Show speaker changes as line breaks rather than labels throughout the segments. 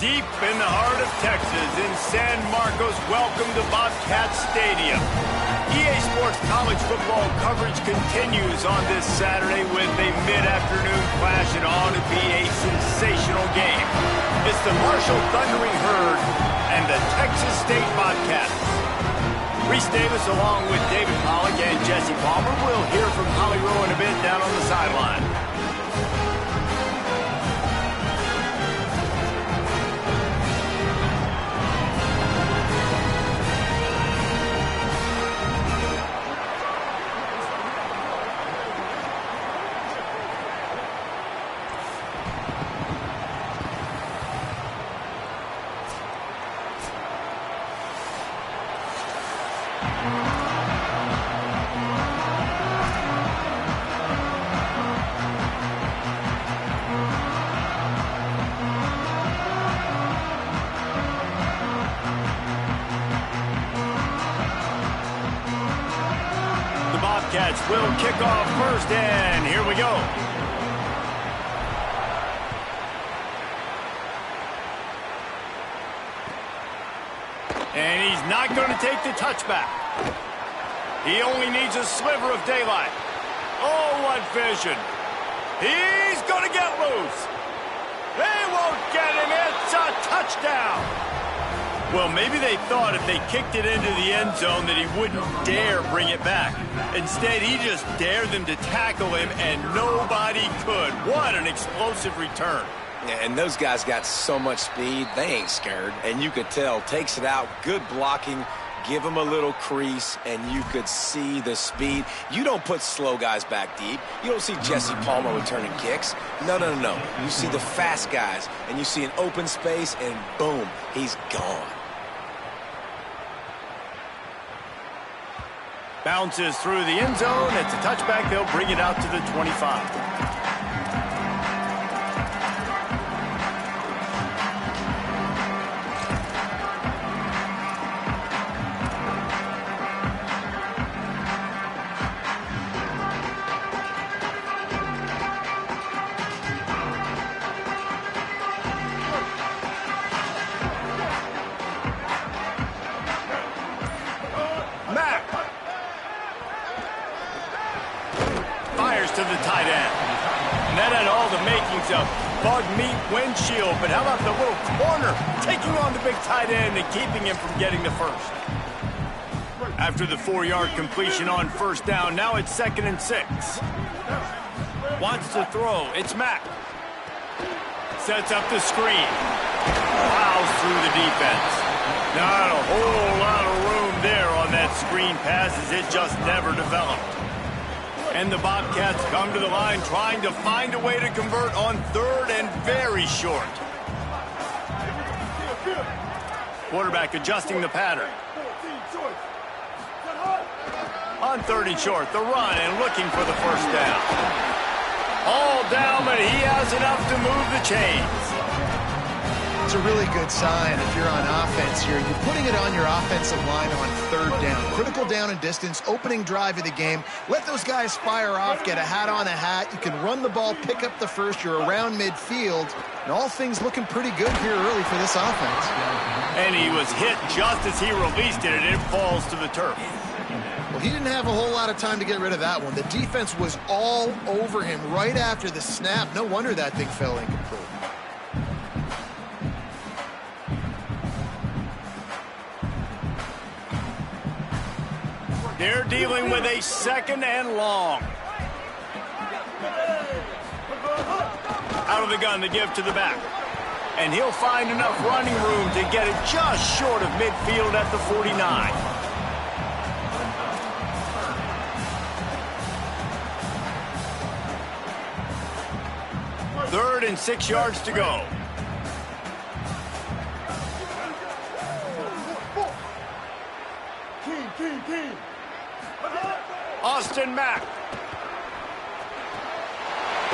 Deep in the heart of Texas, in San Marcos, welcome to Bobcat Stadium. EA Sports college football coverage continues on this Saturday with a mid-afternoon clash and ought to be a sensational game. It's the Marshall Thundering Herd and the Texas State Bobcats. Reese Davis along with David Pollock and Jesse Palmer. We'll hear from Holly Rowe in a bit down on the sideline. Bobcats will kick off first, and here we go. And he's not going to take the touchback. He only needs a sliver of daylight. Oh, what vision. He's going to get loose. They won't get him. It's a touchdown. Well, maybe they thought if they kicked it into the end zone that he wouldn't dare bring it back. Instead, he just dared them to tackle him, and nobody could. What an explosive return.
Yeah, and those guys got so much speed, they ain't scared. And you could tell, takes it out, good blocking, give him a little crease, and you could see the speed. You don't put slow guys back deep. You don't see Jesse Palmer returning kicks. No. You see the fast guys, and you see an open space, and boom, he's gone.
Bounces through the end zone. It's a touchback. They'll bring it out to the 25. To the tight end. And that had all the makings of bug meat windshield, but how about the little corner taking on the big tight end and keeping him from getting the first? After the 4-yard completion on first down, now it's 2nd and 6. Wants to throw. It's Mack. Sets up the screen. Plows through the defense. Not a whole lot of room there on that screen pass as it just never developed. And the Bobcats come to the line trying to find a way to convert on 3rd and very short. Quarterback adjusting the pattern. On 3rd and short, the run and looking for the first down. All down, but he has enough to move the chains.
It's a really good sign if you're on offense here. You're putting it on your offensive line on 3rd down. Critical down and distance, opening drive of the game. Let those guys fire off, get a hat on a hat. You can run the ball, pick up the first. You're around midfield. And all things looking pretty good here early for this offense.
And he was hit just as he released it, and it falls to the turf.
Well, he didn't have a whole lot of time to get rid of that one. The defense was all over him right after the snap. No wonder that thing fell incomplete.
They're dealing with a 2nd and long. Out of the gun to give to the back. And he'll find enough running room to get it just short of midfield at the 49. 3rd and 6 yards to go. Austin Mack.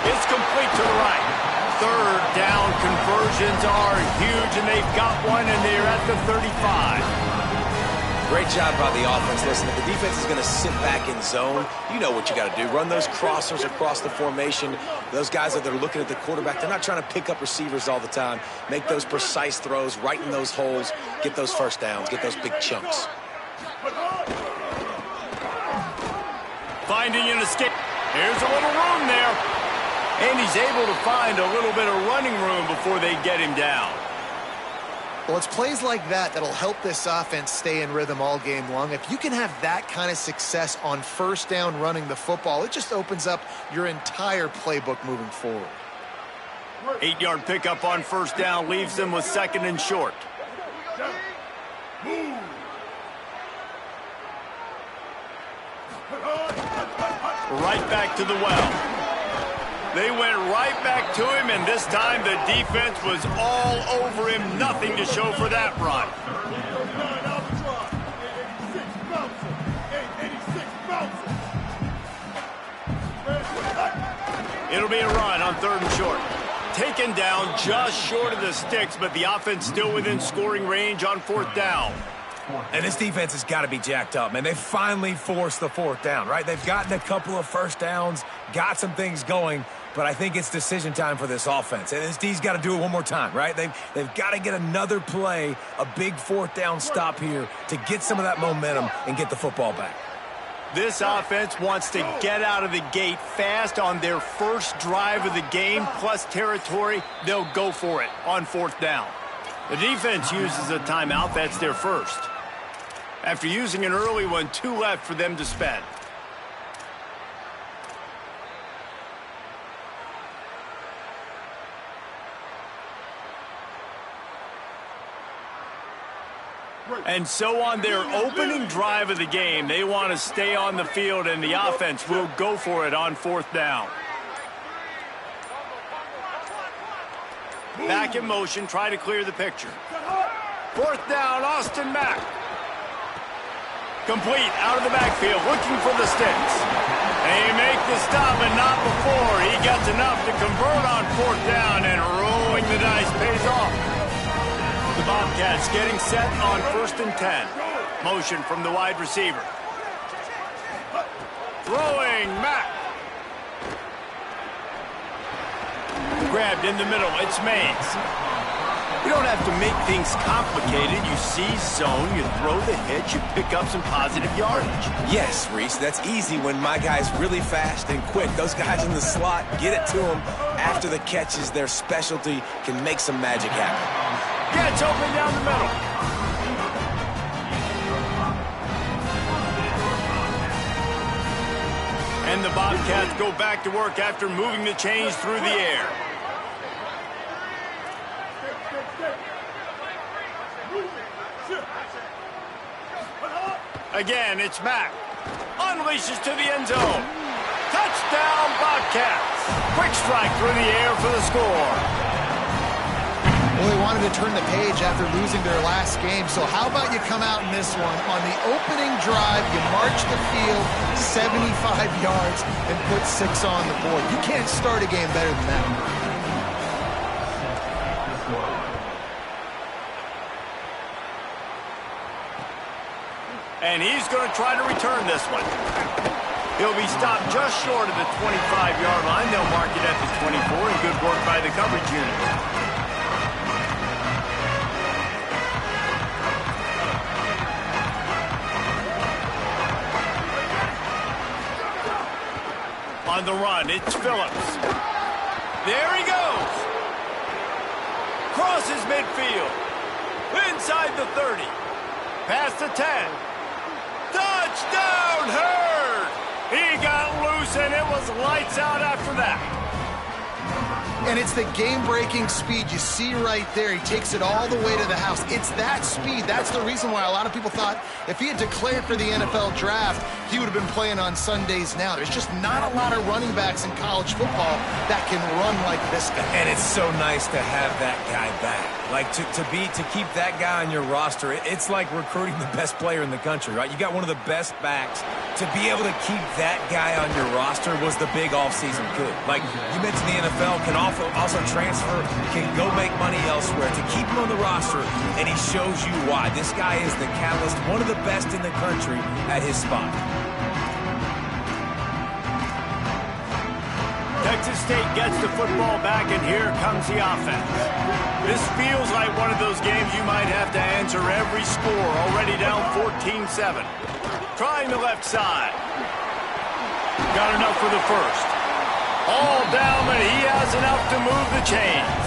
It's complete to the right. 3rd down conversions are huge, and they've got one, and they're at the 35.
Great job by the offense. Listen, if the defense is going to sit back in zone, you know what you got to do. Run those crossers across the formation. Those guys that are looking at the quarterback, they're not trying to pick up receivers all the time. Make those precise throws right in those holes. Get those first downs. Get those big chunks.
Finding an escape. Here's a little room there. And he's able to find a little bit of running room before they get him down.
Well, it's plays like that that'll help this offense stay in rhythm all game long. If you can have that kind of success on first down running the football, it just opens up your entire playbook moving forward.
8-yard pickup on first down leaves them with second and short. Right back to the well. They went right back to him, and this time the defense was all over him. Nothing to show for that run. It'll be a run on third and short. Taken down just short of the sticks, but the offense still within scoring range on fourth down.
And this defense has got to be jacked up, man. They finally forced the fourth down, right? They've gotten a couple of first downs, got some things going, but I think it's decision time for this offense. And this D's got to do it one more time, right? They've got to get another play, a big fourth down stop here to get some of that momentum and get the football back.
This offense wants to get out of the gate fast on their first drive of the game, plus territory. They'll go for it on fourth down. The defense uses a timeout. That's their first. After using an early one, 2 left for them to spend. And so on their opening drive of the game, they want to stay on the field, and the offense will go for it on fourth down. Back in motion, try to clear the picture. Fourth down, Austin Mack. Complete, out of the backfield, looking for the sticks. They make the stop, but not before. He gets enough to convert on fourth down, and rolling the dice pays off. The Bobcats getting set on first and 10. Motion from the wide receiver. Throwing, Mack. Grabbed in the middle, it's Mays. You don't have to make things complicated. You see zone, you throw the hitch, you pick up some positive yardage.
Yes, Reese, that's easy when my guy's really fast and quick. Those guys in the slot, get it to them after the catch is their specialty, can make some magic happen.
Gets open down the middle. And the Bobcats go back to work after moving the chains through the air. Again, it's Mack. Unleashes to the end zone. Touchdown, Bobcats. Quick strike through the air for the score.
Well, they wanted to turn the page after losing their last game, so how about you come out in this one? On the opening drive, you march the field 75 yards and put 6 on the board. You can't start a game better than that.
And he's going to try to return this one. He'll be stopped just short of the 25-yard line. They'll mark it at the 24, and good work by the coverage unit. On the run, it's Phillips. There he goes. Crosses midfield. Inside the 30. Past the 10. Touchdown, Hurd! He got loose, and it was lights out after that.
And it's the game-breaking speed you see right there. He takes it all the way to the house. It's that speed. That's the reason why a lot of people thought if he had declared for the NFL draft, he would have been playing on Sundays now. There's just not a lot of running backs in college football that can run like this guy.
And it's so nice to have that guy back. Like, to keep that guy on your roster, it's like recruiting the best player in the country, right? You got one of the best backs. To be able to keep that guy on your roster was the big offseason coup. Like, you mentioned the NFL can also transfer, can go make money elsewhere to keep him on the roster, and he shows you why. This guy is the catalyst, one of the best in the country at his spot.
Texas State gets the football back, and here comes the offense. This feels like one of those games you might have to answer every score, already down 14-7. Trying the left side. Got enough for the first. All down, but he has enough to move the chains.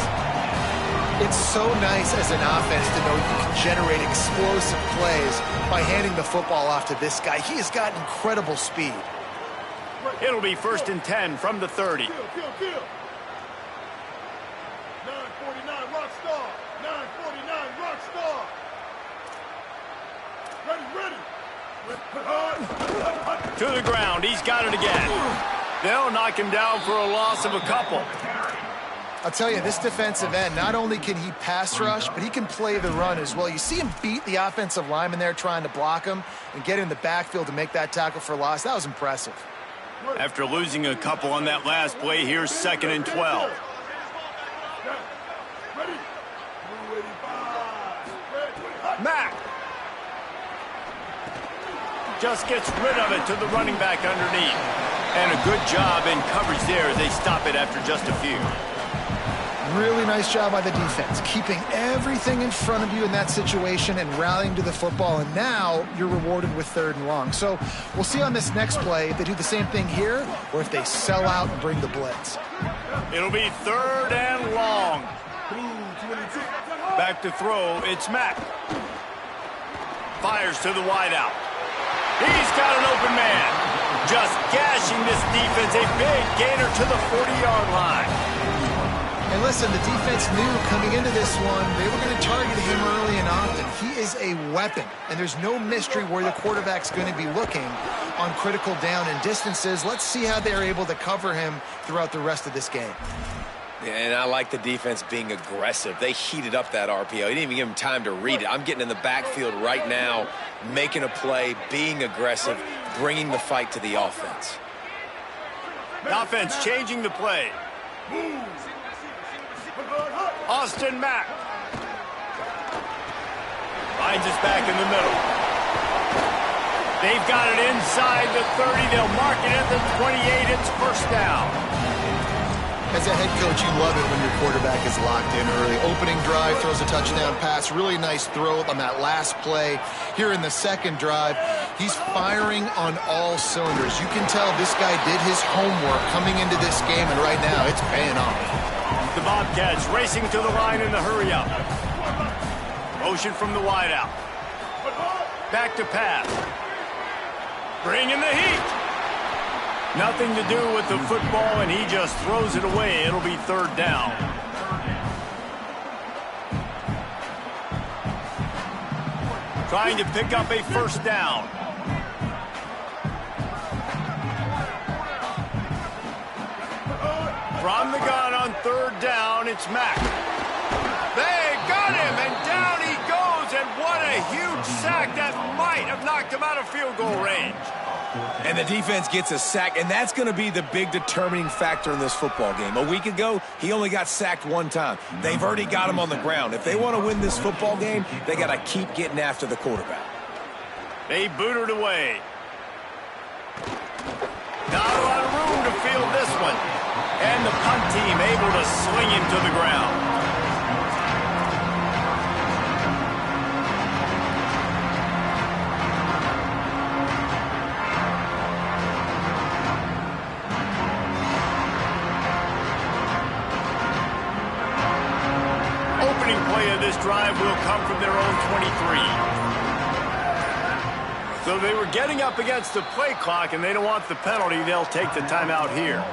It's so nice as an offense to know you can generate explosive plays by handing the football off to this guy. He has got incredible speed.
It'll be 1st and 10 from the 30.
949 rock star. 949 rock star. Ready.
To the ground. He's got it again. They'll knock him down for a loss of a couple.
I'll tell you, this defensive end, not only can he pass rush, but he can play the run as well. You see him beat the offensive lineman there trying to block him and get in the backfield to make that tackle for loss. That was impressive.
After losing a couple on that last play, here's 2nd and 12. Mack just gets rid of it to the running back underneath. And a good job in coverage there as they stop it after just a few.
Really nice job by the defense, keeping everything in front of you in that situation and rallying to the football. And now you're rewarded with 3rd and long. So we'll see on this next play if they do the same thing here or if they sell out and bring the blitz.
It'll be 3rd and long. Back to throw, it's Mack. Fires to the wideout. He's got an open man. Just gashing this defense, a big gainer to the 40-yard line.
And listen, the defense knew coming into this one, they were going to target him early and often. He is a weapon, and there's no mystery where the quarterback's going to be looking on critical down and distances. Let's see how they're able to cover him throughout the rest of this game.
Yeah, and I like the defense being aggressive. They heated up that RPO. He didn't even give him time to read it. I'm getting in the backfield right now, making a play, being aggressive, bringing the fight to the offense.
The offense changing the play. Austin Mack finds us back in the middle. They've got it inside the 30. They'll mark it at the 28. It's 1st down.
As a head coach, you love it when your quarterback is locked in early. Opening drive, throws a touchdown pass. Really nice throw on that last play. Here in the 2nd drive, he's firing on all cylinders. You can tell this guy did his homework coming into this game, and right now it's paying off.
The Bobcats racing to the line in the hurry-up. Motion from the wideout. Back to pass. Bring in the heat. Nothing to do with the football, and he just throws it away. It'll be 3rd down. Trying to pick up a 1st down. From the gun on 3rd down, it's Mack. They got him, and down he goes, and what a huge sack that might have knocked him out of field goal range.
And the defense gets a sack, and that's going to be the big determining factor in this football game. A week ago, he only got sacked 1 time. They've already got him on the ground. If they want to win this football game, they got to keep getting after the quarterback.
They boot it away. Not a lot of room to field this one. And the punt team able to sling him to the ground. Opening play of this drive will come from their own 23. So they were getting up against the play clock, and they don't want the penalty. They'll take the timeout here.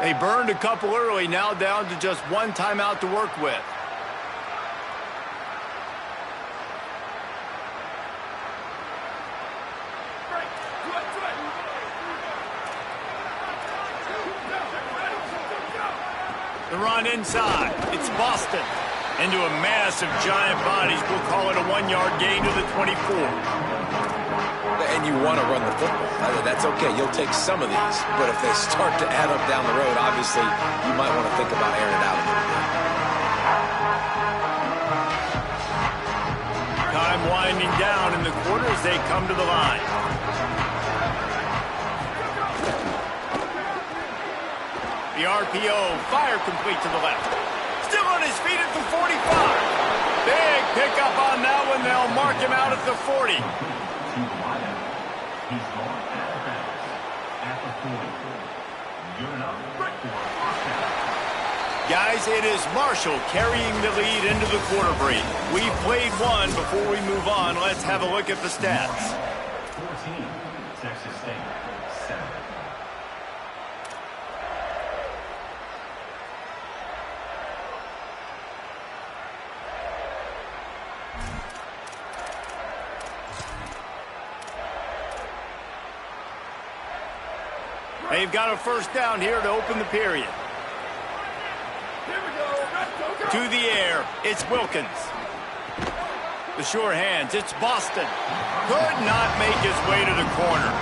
They burned a couple early, now down to just 1 timeout to work with. The run inside. It's Boston. Into a mass of giant bodies. We'll call it a 1-yard gain to the 24.
and you want to run the football. That's okay. You'll take some of these. But if they start to add up down the road, obviously, you might want to think about airing it out a little bit.
Time winding down in the quarter as they come to the line. The RPO, fire complete to the left. Still on his feet at the 45. Big pickup on that one. They'll mark him out at the 40. Guys, it is Marshall carrying the lead into the quarter break. We've played one. Before we move on, let's have a look at the stats.
14, Texas State, 7.
They've got a first down here to open the period. To the air, it's Wilkins. The sure hands, it's Boston. Could not make his way to the corner.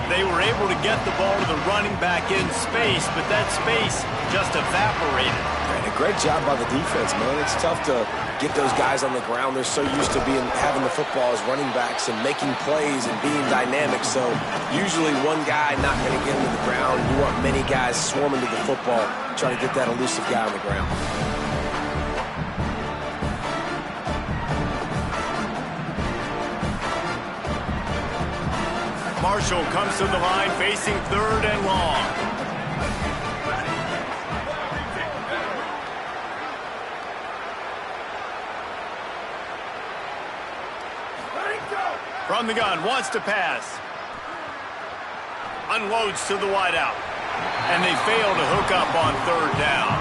They were able to get the ball to the running back in space, but that space just evaporated.
And a great job by the defense, man. It's tough to get those guys on the ground. They're so used to having the football as running backs and making plays and being dynamic. So usually one guy not going to get into the ground. You want many guys swarming to the football, trying to get that elusive guy on the ground.
Marshall comes to the line facing third and long. From the gun, wants to pass. Unloads to the wideout. And they fail to hook up on third down.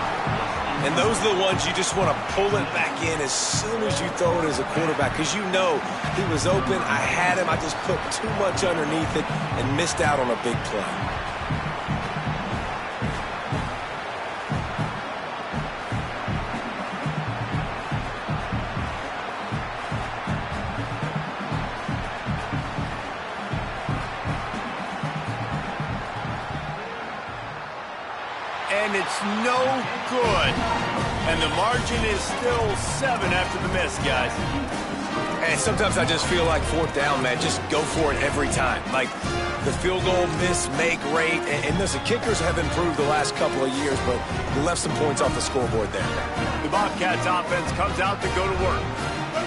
And those are the ones you just want to pull it back in as soon as you throw it as a quarterback, because you know he was open, I had him, I just put too much underneath it and missed out on a big play.
And it's no good. And the margin is still 7 after the miss, guys.
And sometimes I just feel like fourth down, man. Just go for it every time. Like the field goal miss, make rate. And listen, kickers have improved the last couple of years, but we left some points off the scoreboard there.
The Bobcats offense comes out to go to work.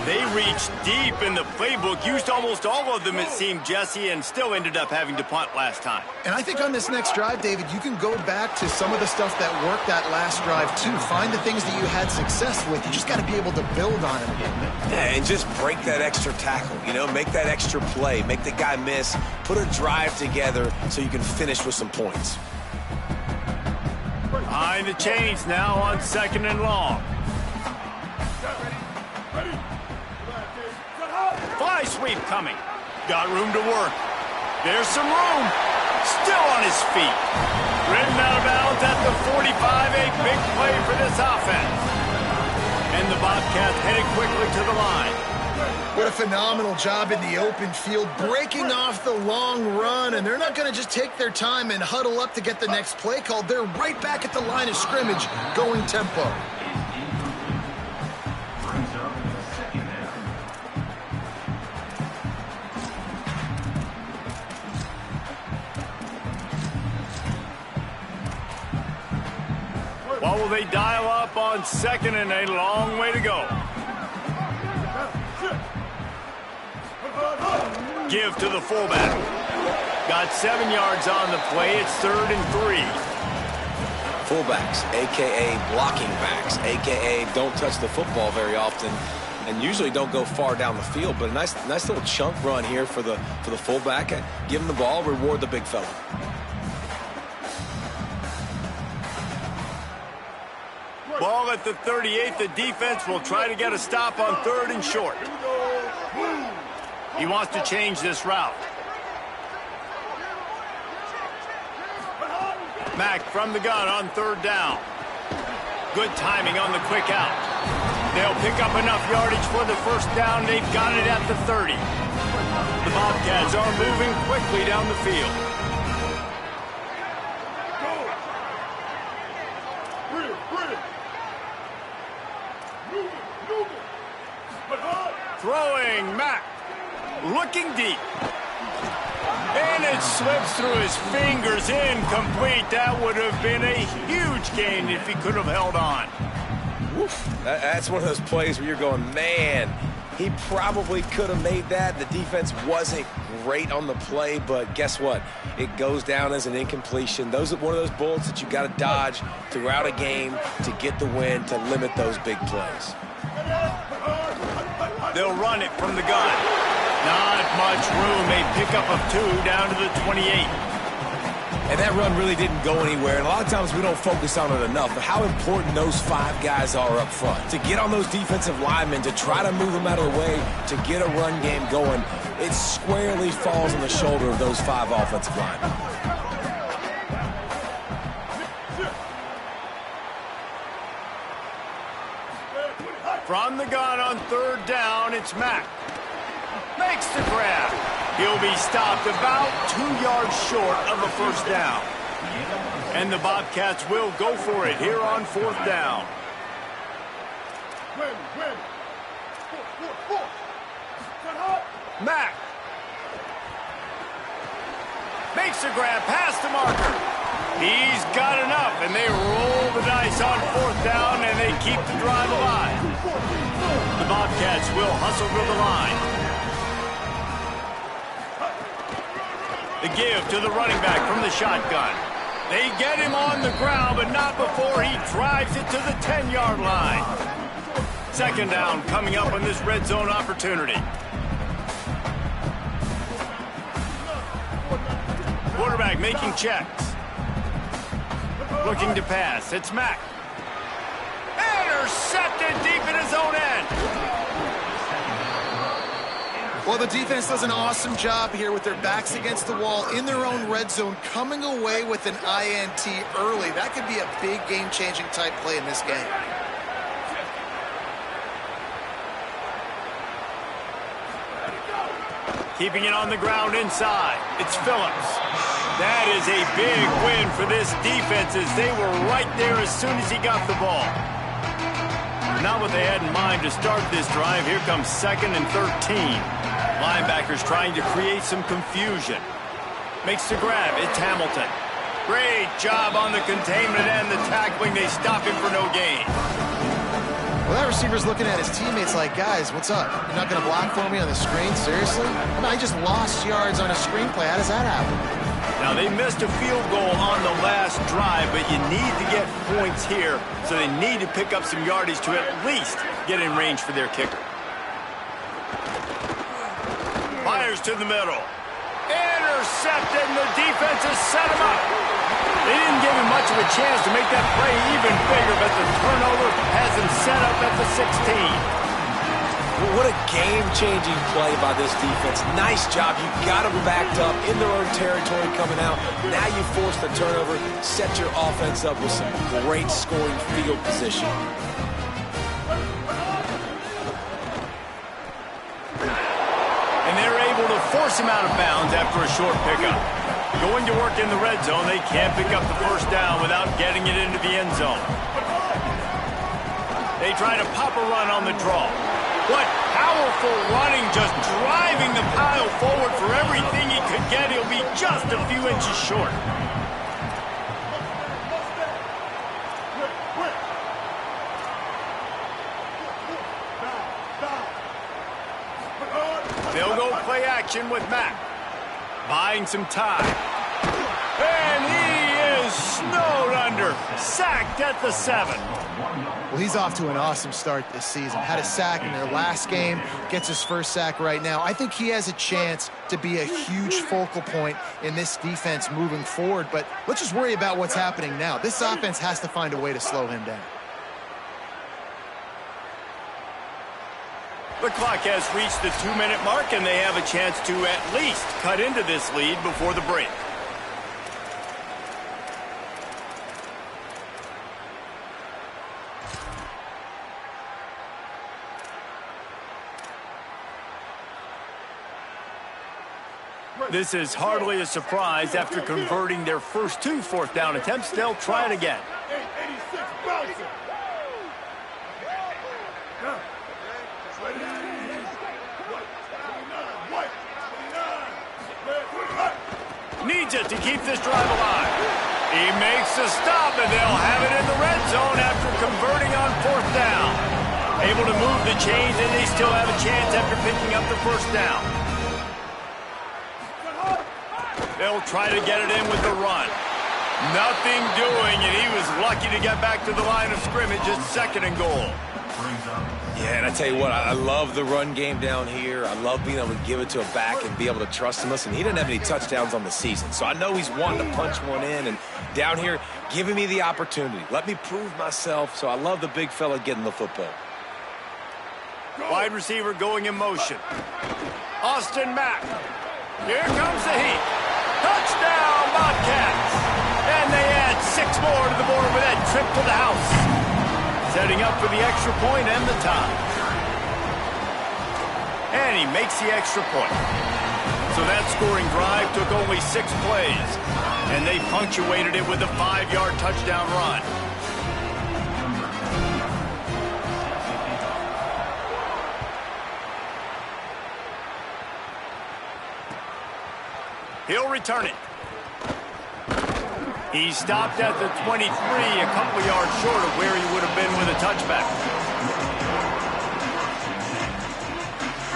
They reached deep in the playbook, used almost all of them, it seemed, Jesse, and still ended up having to punt last time.
And I think on this next drive, David, you can go back to some of the stuff that worked that last drive, too. Find the things that you had success with. You just got to be able to build on it.
Yeah, and just break that extra tackle, make that extra play, make the guy miss, put a drive together so you can finish with some points.
Behind the chains now on second and long. Fly sweep coming. Got room to work. There's some room. Still on his feet. Ridden out of bounds at the 45. A big play for this offense. And the Bobcats headed quickly to the line.
What a phenomenal job in the open field, breaking off the long run, and they're not going to just take their time and huddle up to get the next play called. They're right back at the line of scrimmage, going tempo.
What will they dial up on second and a long way to go? Give to the fullback. Got 7 yards on the play. It's 3rd and 3.
Fullbacks, a.k.a. blocking backs, a.k.a. don't touch the football very often and usually don't go far down the field. But a nice little chunk run here for the fullback. Give him the ball, reward the big fella.
Ball at the 38. The defense will try to get a stop on 3rd and short. He wants to change this route. Mack from the gun on 3rd down. Good timing on the quick out. They'll pick up enough yardage for the first down. They've got it at the 30. The Bobcats Things are moving quickly down the field. Throwing Mack. Looking deep. And it slips through his fingers, incomplete. That would have been a huge gain if he could have held on.
Woof. That's one of those plays where you're going, man, he probably could have made that. The defense wasn't great on the play, but guess what? It goes down as an incompletion. Those are one of those bullets that you got to dodge throughout a game to get the win, to limit those big plays.
They'll run it from the gun. Not much room. A pickup of 2 down to the 28.
And that run really didn't go anywhere. And a lot of times we don't focus on it enough, but how important those 5 guys are up front. To get on those defensive linemen, to try to move them out of the way, to get a run game going, it squarely falls on the shoulder of those 5 offensive linemen.
From the gun on 3rd down, it's Mack. Makes the grab. He'll be stopped about 2 yards short of a 1st down. And the Bobcats will go for it here on 4th down. Mack. Makes the grab past the marker. He's got enough, and they roll the dice on 4th down, and they keep the drive alive. The Bobcats will hustle to the line. The give to the running back from the shotgun. They get him on the ground, but not before he drives it to the 10-yard line. 2nd down coming up on this red zone opportunity. Quarterback making checks. Looking to pass. It's Mack. Intercepted deep in his own end.
Well, the defense does an awesome job here with their backs against the wall in their own red zone, coming away with an INT early. That could be a big game-changing type play in this game.
Keeping it on the ground inside. It's Phillips. That is a big win for this defense as they were right there as soon as he got the ball. Not what they had in mind to start this drive. Here comes 2nd and 13. Linebackers trying to create some confusion. Makes the grab. It's Hamilton. Great job on the containment and the tackling. They stop him for no gain.
Well, that receiver's looking at his teammates like, guys, what's up? You're not going to block for me on the screen? Seriously? I mean, I just lost yards on a screenplay. How does that happen?
Now, they missed a field goal on the last drive, but you need to get points here, so they need to pick up some yardage to at least get in range for their kicker. Fires to the middle. Intercepted, and the defense has set him up. They didn't give him much of a chance to make that play even bigger, but the turnover has him set up at the 16.
What a game-changing play by this defense. Nice job. You got them backed up in their own territory coming out. Now you force the turnover, set your offense up with some great scoring field position.
And they're able to force him out of bounds after a short pickup. Going to work in the red zone, they can't pick up the 1st down without getting it into the end zone. They try to pop a run on the draw. What powerful running, just driving the pile forward for everything he could get. He'll be just a few inches short. They'll go play action with Mack. Buying some time. And he is snowed under. Sacked at the 7.
Well, he's off to an awesome start this season. Had a sack in their last game, gets his 1st sack right now. I think he has a chance to be a huge focal point in this defense moving forward, but let's just worry about what's happening now. This offense has to find a way to slow him down.
The clock has reached the 2-minute mark, and they have a chance to at least cut into this lead before the break. This is hardly a surprise. After converting their first 2 fourth-down attempts, they'll try it again.
886 bouncing.
Needs it to keep this drive alive. He makes a stop, and they'll have it in the red zone after converting on 4th down. Able to move the chains, and they still have a chance after picking up the 1st down. They'll try to get it in with the run. Nothing doing, and he was lucky to get back to the line of scrimmage at 2nd and goal.
Yeah, and I tell you what, I love the run game down here. I love being able to give it to a back and be able to trust him. Listen, he didn't have any touchdowns on the season, so I know he's wanting to punch one in. And down here, giving me the opportunity. Let me prove myself, so I love the big fella getting the football.
Wide receiver going in motion. Austin Mack. Here comes the heat. Touchdown, Bobcats. And they add 6 more to the board with that trip to the house. Setting up for the extra point and the tie. And he makes the extra point. So that scoring drive took only 6 plays. And they punctuated it with a 5-yard touchdown run. He'll return it. He stopped at the 23, a couple yards short of where he would have been with a touchback.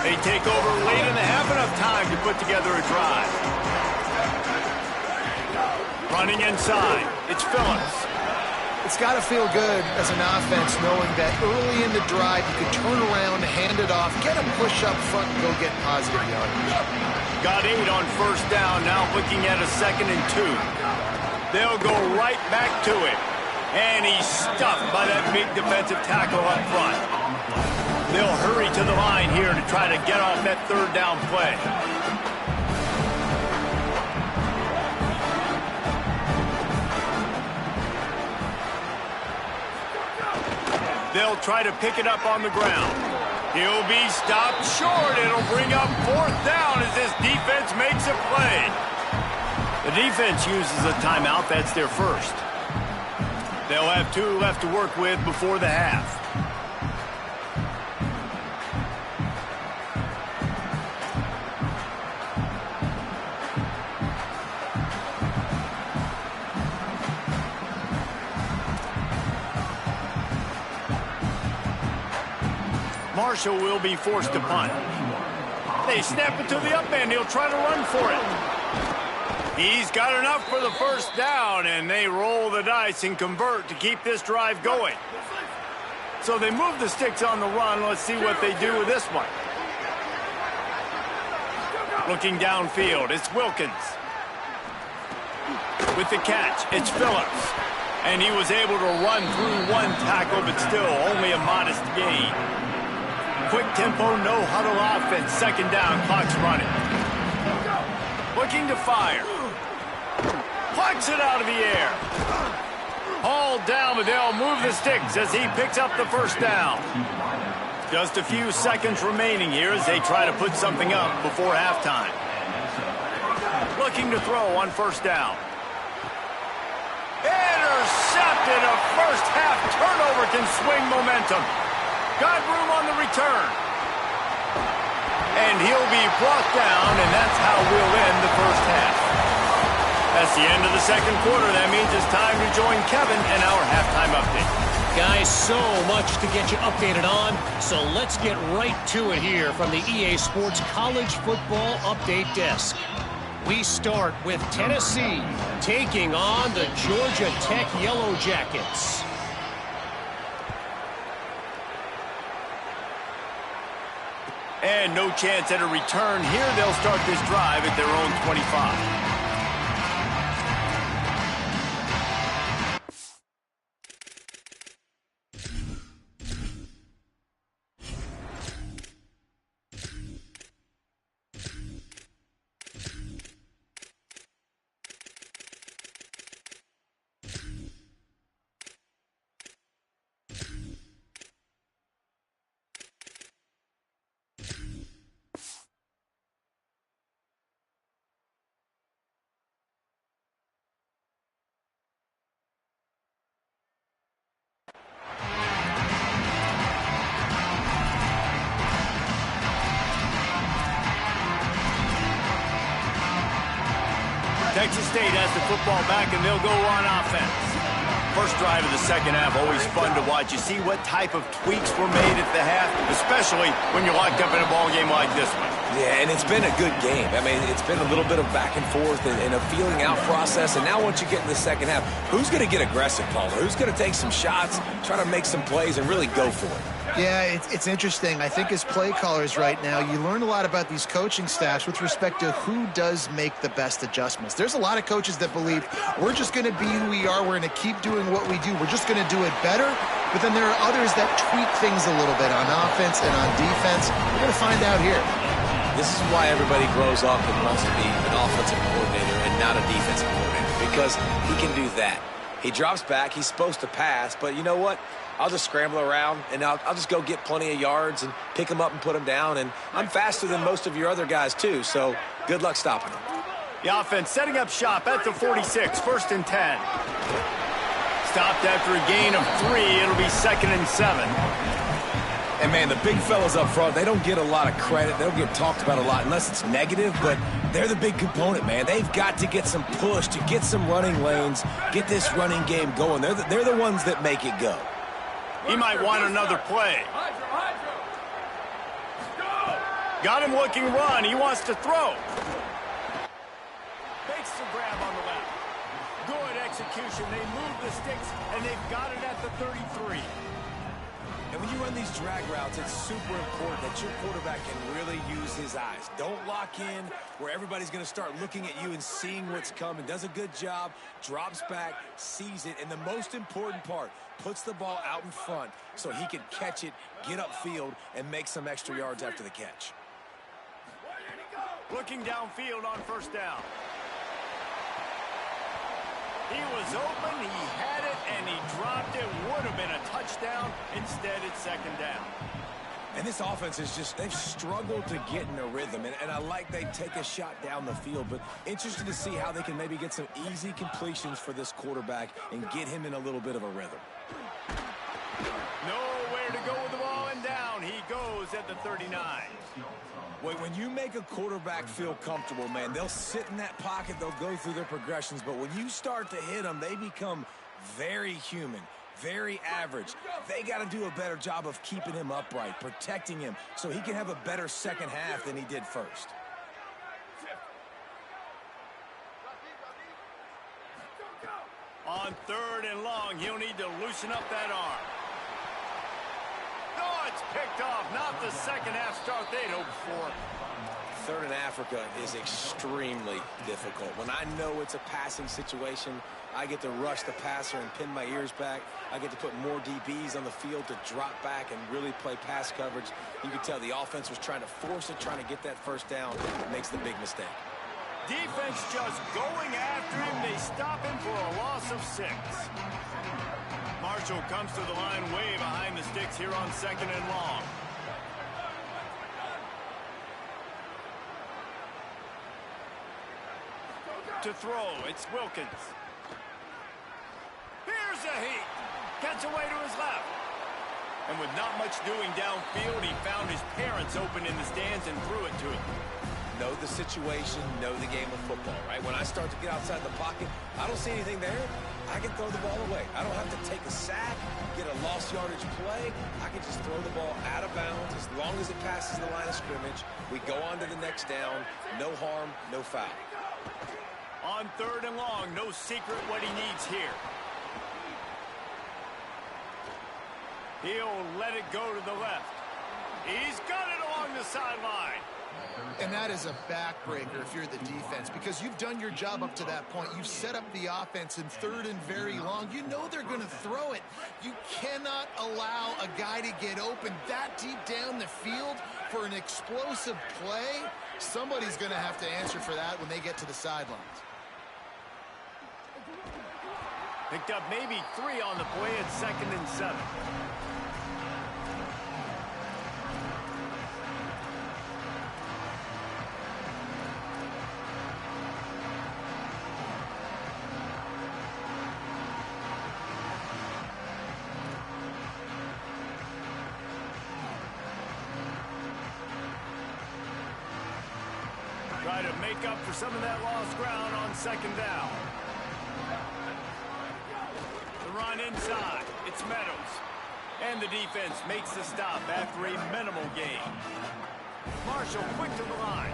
They take over late in the half, enough time to put together a drive. Running inside, it's Phillips.
It's got to feel good as an offense knowing that early in the drive you can turn around, hand it off, get a push up front, and go get positive yardage.
Got 8 on 1st down, now looking at a 2nd and 2. They'll go right back to it. And he's stuffed by that big defensive tackle up front. They'll hurry to the line here to try to get off that 3rd down play. They'll try to pick it up on the ground. He'll be stopped short. It'll bring up 4th down as this defense makes a play. The defense uses a timeout. That's their first. They'll have 2 left to work with before the half. Marshall will be forced to punt. They snap it to the up end. He'll try to run for it. He's got enough for the 1st down, and they roll the dice and convert to keep this drive going. So they move the sticks on the run. Let's see what they do with this one. Looking downfield, it's Wilkins. With the catch, it's Phillips. And he was able to run through 1 tackle, but still only a modest gain. Quick tempo, no huddle offense. 2nd down, clock's running. Looking to fire. Plucks it out of the air. Hauled down, but they'll move the sticks as he picks up the 1st down. Just a few seconds remaining here as they try to put something up before halftime. Looking to throw on 1st down. Intercepted. A 1st half turnover can swing momentum. Got room on the return. And he'll be brought down, and that's how we'll end the 1st half. That's the end of the 2nd quarter. That means it's time to join Kevin and our halftime update.
Guys, so much to get you updated on, so let's get right to it here from the EA Sports College Football Update Desk. We start with Tennessee taking on the Georgia Tech Yellow Jackets.
And no chance at a return here. They'll start this drive at their own 25. Texas State has the football back, and they'll go on offense. First drive of the second half, always fun to watch. You see what type of tweaks were made at the half, especially when you're locked up in a ball game like this one.
Yeah, and it's been a good game. I mean, it's been a little bit of back and forth and a feeling out process. And now once you get in the second half, who's going to get aggressive, Paula? Who's going to take some shots, try to make some plays, and really go for it?
Yeah, it's interesting. I think as play callers right now, you learn a lot about these coaching staffs with respect to who does make the best adjustments. There's a lot of coaches that believe we're just going to be who we are. We're going to keep doing what we do. We're just going to do it better. But then there are others that tweak things a little bit on offense and on defense. We're going to find out here.
This is why everybody grows up and wants to be an offensive coordinator and not a defensive coordinator, because he can do that. He drops back. He's supposed to pass, but you know what? I'll just scramble around, and I'll just go get plenty of yards and pick them up and put them down. And I'm faster than most of your other guys, too, so good luck stopping them.
The offense setting up shop at the 46, 1st and 10. Stopped after a gain of 3. It'll be 2nd and 7.
And, man, the big fellas up front, they don't get a lot of credit. They don't get talked about a lot unless it's negative, but they're the big component, man. They've got to get some push, to get some running lanes, get this running game going. They're the ones that make it go.
He might want another play. Got him looking run. He wants to throw. Fakes the grab on the left. Good execution. They move the sticks, and they've got it at the 33.
And when you run these drag routes, it's super important that your quarterback can really use his eyes. Don't lock in where everybody's going to start looking at you and seeing what's coming. Does a good job, drops back, sees it, and the most important part, puts the ball out in front so he can catch it, get upfield, and make some extra yards after the catch.
Looking downfield on 1st down. He was open, he had it, and he dropped it. Would have been a touchdown. Instead, it's 2nd down.
And this offense is just, they've struggled to get in a rhythm. And I like they take a shot down the field, but interested to see how they can maybe get some easy completions for this quarterback and get him in a little bit of a rhythm.
Nowhere to go with the ball, and down he goes at the 39.
When you make a quarterback feel comfortable, man, they'll sit in that pocket, they'll go through their progressions, but when you start to hit them, they become very human, very average. They got to do a better job of keeping him upright, protecting him, so he can have a better second half than he did first.
On 3rd and long, he'll need to loosen up that arm. Oh, it's picked off. Not the second half start they'd hoped for.
3rd and Africa is extremely difficult. When I know it's a passing situation, I get to rush the passer and pin my ears back. I get to put more DBs on the field to drop back and really play pass coverage. You can tell the offense was trying to force it, trying to get that 1st down. It makes the big mistake.
Defense just going after him. They stop him for a loss of 6. Marshall comes to the line way behind the sticks here on 2nd and long. To throw, it's Wilkins. Here's a heat. Gets away to his left. And with not much doing downfield, he found his parents open in the stands and threw it to him.
Know the situation, know the game of football, right? When I start to get outside the pocket, I don't see anything there. I can throw the ball away. I don't have to take a sack, get a lost yardage play. I can just throw the ball out of bounds as long as it passes the line of scrimmage. We go on to the next down. No harm, no foul.
On 3rd and long, no secret what he needs here. He'll let it go to the left. He's got it along the sideline.
And that is a backbreaker if you're the defense, because you've done your job up to that point. You've set up the offense in 3rd and very long. You know they're going to throw it. You cannot allow a guy to get open that deep down the field for an explosive play. Somebody's going to have to answer for that when they get to the sidelines.
Picked up maybe 3 on the play at 2nd and 7. Try to make make up for some of that lost ground on second down. The run inside. It's Meadows. And the defense makes the stop after a minimal gain. Marshall quick to the line.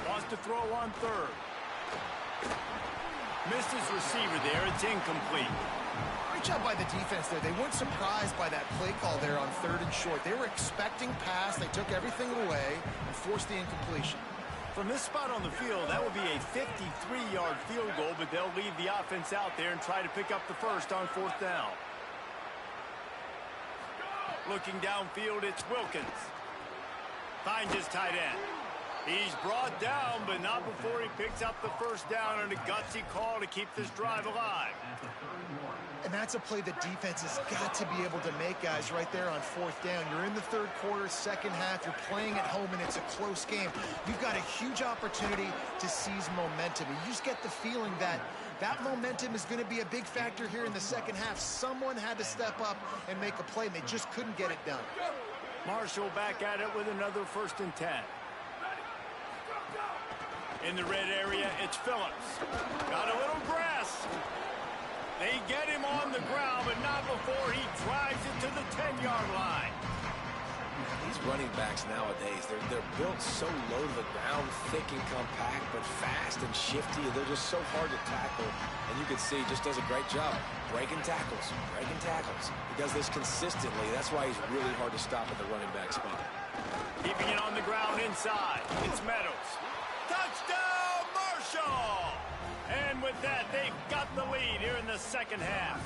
Wants to throw on third. Missed his receiver there. It's incomplete.
Great job by the defense there. They weren't surprised by that play call there on third and short. They were expecting pass. They took everything away and forced the incompletion.
From this spot on the field, that would be a 53-yard field goal, but they'll leave the offense out there and try to pick up the first on fourth down. Looking downfield, it's Wilkins. Finds his tight end. He's brought down, but not before he picks up the first down and a gutsy call to keep this drive alive.
And that's a play the defense has got to be able to make, guys, right there on fourth down. You're in the third quarter, second half. You're playing at home, and it's a close game. You've got a huge opportunity to seize momentum. And you just get the feeling that that momentum is going to be a big factor here in the second half. Someone had to step up and make a play, and they just couldn't get it done.
Marshall back at it with another 1st and 10. In the red area, it's Phillips. Got a little grass. They get him on the ground, but not before he drives it to the 10-yard line.
These running backs nowadays, they're built so low to the ground, thick and compact, but fast and shifty. They're just so hard to tackle. And you can see he just does a great job breaking tackles. He does this consistently. That's why he's really hard to stop at the running back spot.
Keeping it on the ground inside. It's Meadows. Touchdown, Marshall! And with that, they've got the lead here in the second half.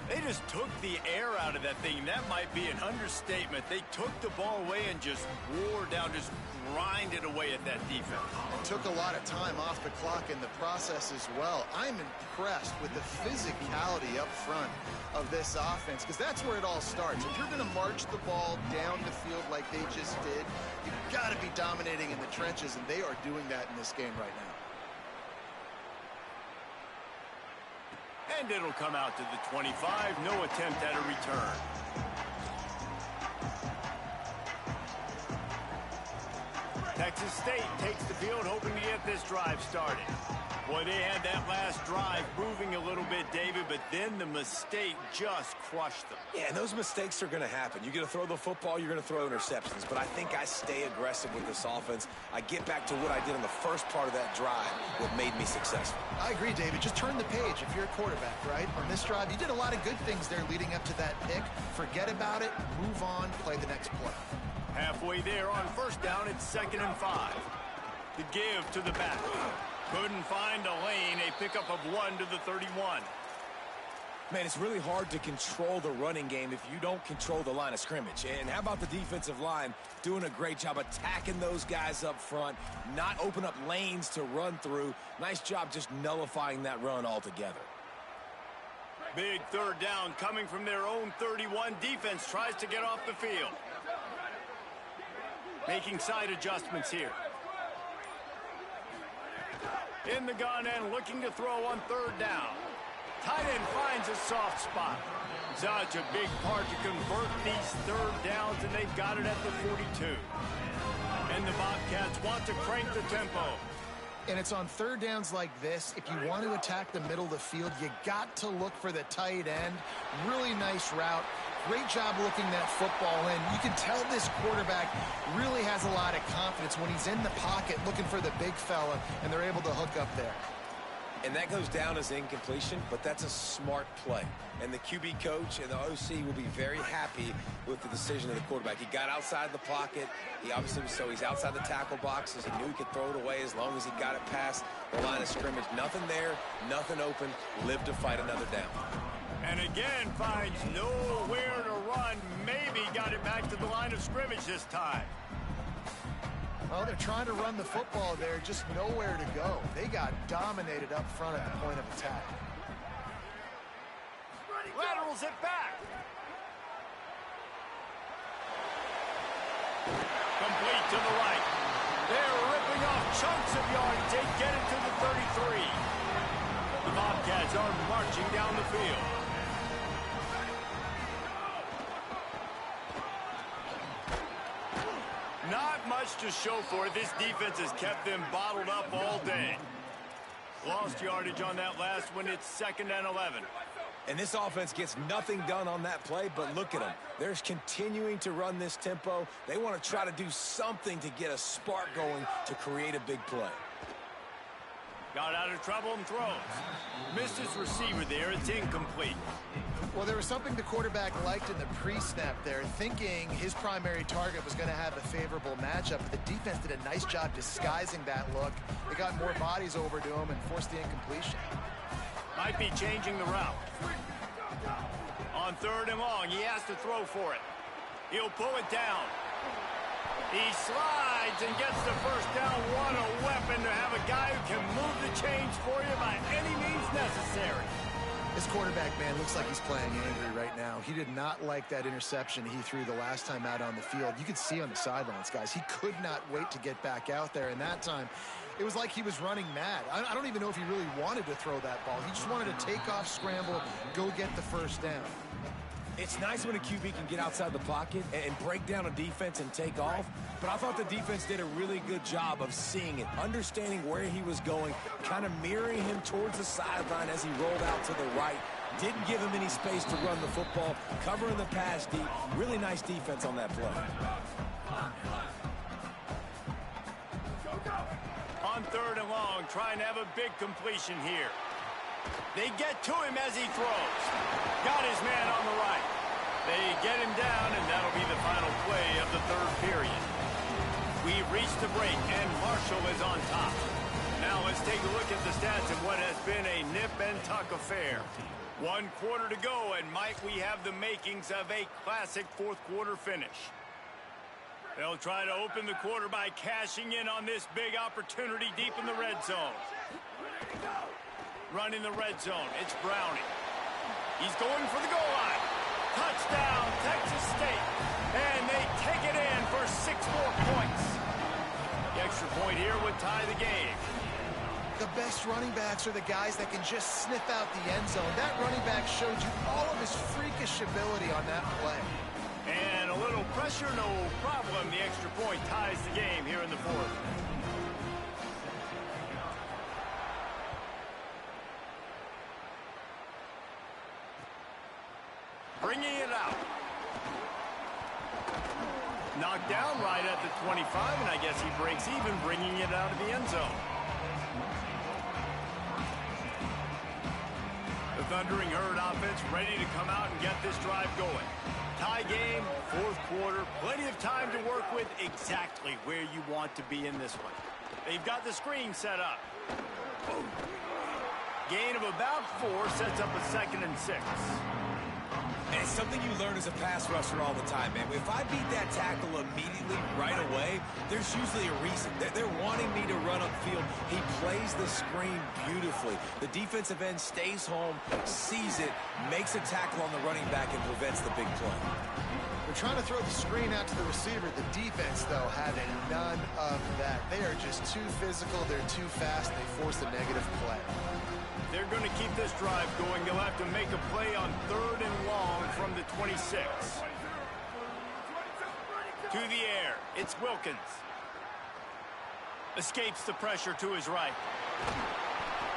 They just took the air out of that thing. That might be an understatement. They took the ball away and just wore down, just grinded away at that defense.
It took a lot of time off the clock in the process as well. I'm impressed with the physicality up front of this offense, because that's where it all starts. If you're going to march the ball down the field like they just did, you've got to be dominating in the trenches, and they are doing that in this game right now.
And it'll come out to the 25. No attempt at a return. Texas State takes the field, hoping to get this drive started. Boy, they had that last drive moving a little bit, David, but then the mistake just crushed them.
Yeah, and those mistakes are going to happen. You're going to throw the football, you're going to throw interceptions. But I think I stay aggressive with this offense. I get back to what I did in the first part of that drive, what made me successful.
I agree, David. Just turn the page if you're a quarterback, right? On this drive, you did a lot of good things there leading up to that pick. Forget about it, move on, play the next play.
Halfway there on first down, it's 2nd and 5. The give to the back. Couldn't find a lane, a pickup of 1 to the 31.
Man, it's really hard to control the running game if you don't control the line of scrimmage. And how about the defensive line doing a great job attacking those guys up front, not open up lanes to run through. Nice job just nullifying that run altogether.
Big 3rd down coming from their own 31. Defense tries to get off the field. Making side adjustments here. In the gun and looking to throw on 3rd down. Tight end finds a soft spot. Such a big part to convert these 3rd downs, and they've got it at the 42. And the Bobcats want to crank the tempo.
And it's on 3rd downs like this, if you want to attack the middle of the field, you got to look for the tight end. Really nice route. Great job looking that football in. You can tell this quarterback really has a lot of confidence when he's in the pocket looking for the big fella, and they're able to hook up there.
And that goes down as incompletion, but that's a smart play. And the QB coach and the OC will be very happy with the decision of the quarterback. He got outside the pocket. He obviously, so he's outside the tackle boxes. He knew he could throw it away as long as he got it past the line of scrimmage. Nothing there, nothing open. Live to fight another down.
And again, finds nowhere to run. Maybe got it back to the line of scrimmage this time.
Well, they're trying to run the football there, just nowhere to go. They got dominated up front at the point of attack.
Laterals it back. Complete to the right. They're ripping off chunks of yardage. They get it to the 33. The Bobcats are marching down the field. stats just show for it. This defense has kept them bottled up all day. Lost yardage on that last one. It's 2nd and 11.
And this offense gets nothing done on that play, but look at them. They're continuing to run this tempo. They want to try to do something to get a spark going to create a big play.
Got out of trouble and throws. Missed his receiver there. It's incomplete.
Well, there was something the quarterback liked in the pre-snap there, thinking his primary target was going to have a favorable matchup, but the defense did a nice job disguising that look. They got more bodies over to him and forced the incompletion.
Might be changing the route. On 3rd and long, he has to throw for it. He'll pull it down. He slides and gets the first down. What a weapon to have a guy who can move the chains for you by any means necessary.
This quarterback, man, looks like he's playing angry right now. He did not like that interception he threw the last time out on the field. You could see on the sidelines, guys, he could not wait to get back out there. And that time, it was like he was running mad. I don't even know if he really wanted to throw that ball. He just wanted to take off, scramble, go get the first down.
It's nice when a QB can get outside the pocket and break down a defense and take off, but I thought the defense did a really good job of seeing it, understanding where he was going, kind of mirroring him towards the sideline as he rolled out to the right. Didn't give him any space to run the football, covering the pass deep. Really nice defense on that play.
On 3rd and long, trying to have a big completion here. They get to him as he throws. Got his man on the right. They get him down, and that'll be the final play of the 3rd period. We've reached the break, and Marshall is on top. Now let's take a look at the stats of what has been a nip-and-tuck affair. 1 quarter to go, and might we have the makings of a classic 4th quarter finish. They'll try to open the quarter by cashing in on this big opportunity deep in the red zone. Running the red zone, it's Browning. He's going for the goal line. Touchdown, Texas State. And they take it in for 6 more points. The extra point here would tie the game.
The best running backs are the guys that can just sniff out the end zone. That running back showed you all of his freakish ability on that play.
And a little pressure, no problem. The extra point ties the game here in the 4th. Bringing it out. Knocked down right at the 25, and I guess he breaks even, bringing it out of the end zone. The Thundering Herd offense ready to come out and get this drive going. Tie game, 4th quarter, plenty of time to work with, exactly where you want to be in this one. They've got the screen set up. Gain of about 4 sets up a 2nd and 6.
And it's something you learn as a pass rusher all the time, man. If I beat that tackle immediately, right away, there's usually a reason. They're wanting me to run upfield. He plays the screen beautifully. The defensive end stays home, sees it, makes a tackle on the running back, and prevents the big play.
They're trying to throw the screen out to the receiver. The defense, though, having none of that. They are just too physical. They're too fast. They force a negative play.
They're going to keep this drive going. They'll have to make a play on 3rd and long from the 26. To the air, it's Wilkins. Escapes the pressure to his right.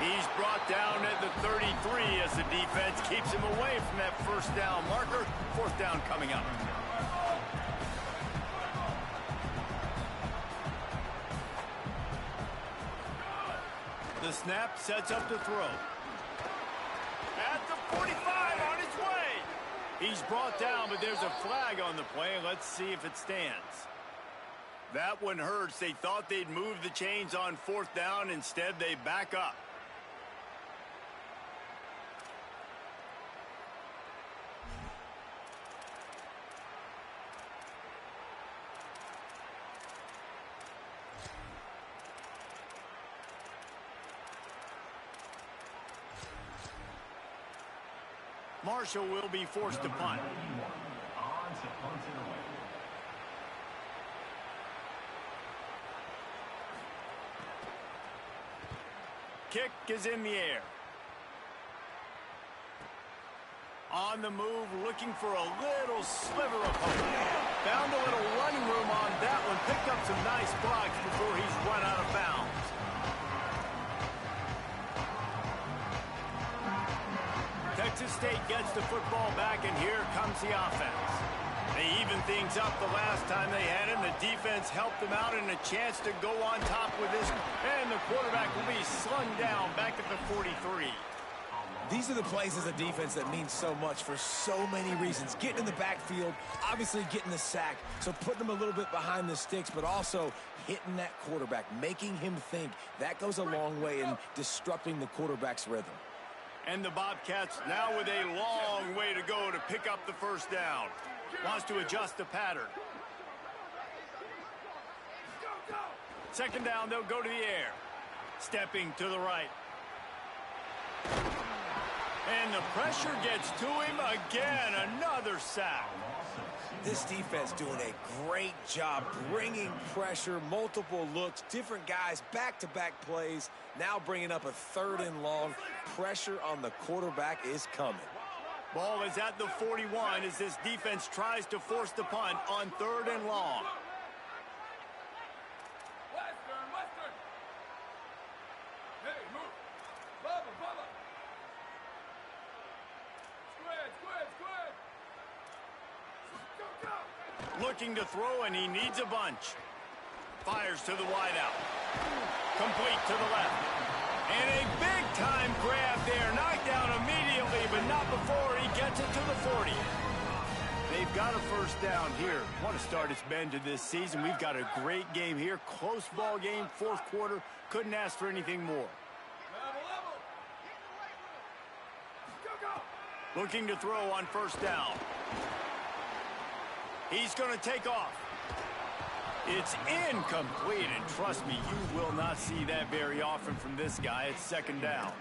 He's brought down at the 33 as the defense keeps him away from that 1st down marker. 4th down coming up. The snap sets up the throw. At the 45, on its way. He's brought down, but there's a flag on the play. Let's see if it stands. That one hurts. They thought they'd move the chains on 4th down. Instead, they back up. Marshall will be forced to punt. Kick is in the air. On the move, looking for a little sliver of hope. Found a little running room on that one. Picked up some nice blocks before he's run out of bounds. Texas State gets the football back, and here comes the offense. They even things up the last time they had him. The defense helped them out and a chance to go on top with this. And the quarterback will be slung down back at the 43.
These are the plays as a defense that mean so much for so many reasons. Getting in the backfield, obviously getting the sack, so putting them a little bit behind the sticks, but also hitting that quarterback, making him think. That goes a long way in disrupting the quarterback's rhythm.
And the Bobcats now with a long way to go to pick up the first down. Wants to adjust the pattern. Second down, they'll go to the air. Stepping to the right. And the pressure gets to him again. Another sack.
This defense doing a great job bringing pressure, multiple looks, different guys, back-to-back plays. Now bringing up a 3rd and long. Pressure on the quarterback is coming.
Ball is at the 41 as this defense tries to force the punt on 3rd and long.
Western. Hey, move. Bubba. Squid. Go.
Looking to throw, and he needs a bunch. Fires to the wideout. Complete to the left. And a big-time grab there. Knocked down immediately, but not before he gets it to the 40. They've got a first down here. What a start it's been to this season. We've got a great game here. Close ball game, 4th quarter. Couldn't ask for anything more.
Level. Go.
Looking to throw on first down. He's going to take off. It's incomplete, and trust me, you will not see that very often from this guy. It's 2nd down.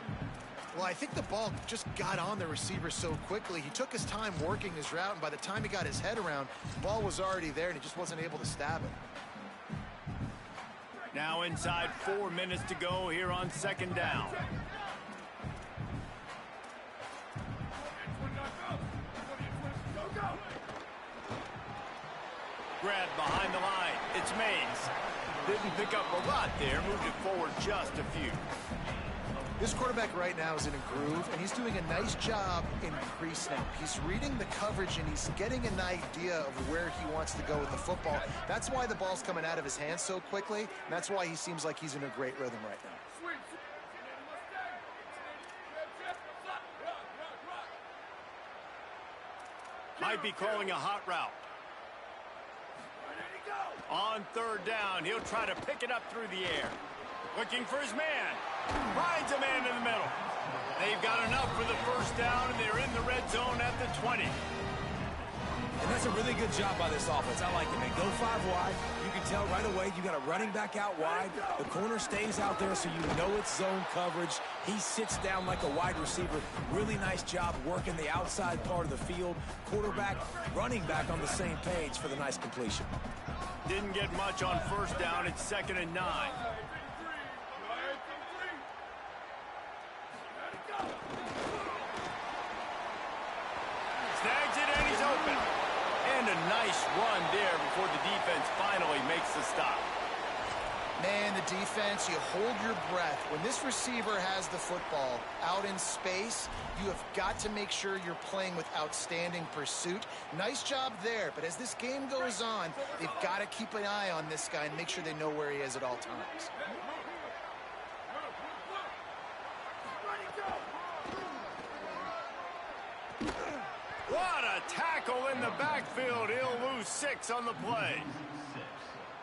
Well, I think the ball just got on the receiver so quickly. He took his time working his route, and by the time he got his head around, the ball was already there, and he just wasn't able to stab it.
Now inside 4 minutes to go here on 2nd down.
Go.
Grab behind the line. It's Mays. Didn't pick up a lot there. Moved it forward just a few.
This quarterback right now is in a groove, and he's doing a nice job in pre-snap. He's reading the coverage, and he's getting an idea of where he wants to go with the football. That's why the ball's coming out of his hands so quickly, and that's why he seems like he's in a great rhythm right now.
Might be calling a hot route. On 3rd down, he'll try to pick it up through the air. Looking for his man. Finds a man in the middle. They've got enough for the first down, and they're in the red zone at the 20.
And that's a really good job by this offense. I like it, man. Go 5 wide. You can tell right away you got a running back out wide. The corner stays out there so you know it's zone coverage. He sits down like a wide receiver. Really nice job working the outside part of the field. Quarterback, running back on the same page for the nice completion.
Didn't get much on first down. It's 2nd and 9. Snags it, and he's open. And a nice run there before the defense finally makes the stop.
Man, the defense, you hold your breath. When this receiver has the football out in space, you have got to make sure you're playing with outstanding pursuit. Nice job there, but as this game goes on, they've got to keep an eye on this guy and make sure they know where he is at all times.
What a tackle in the backfield. He'll lose 6 on the play.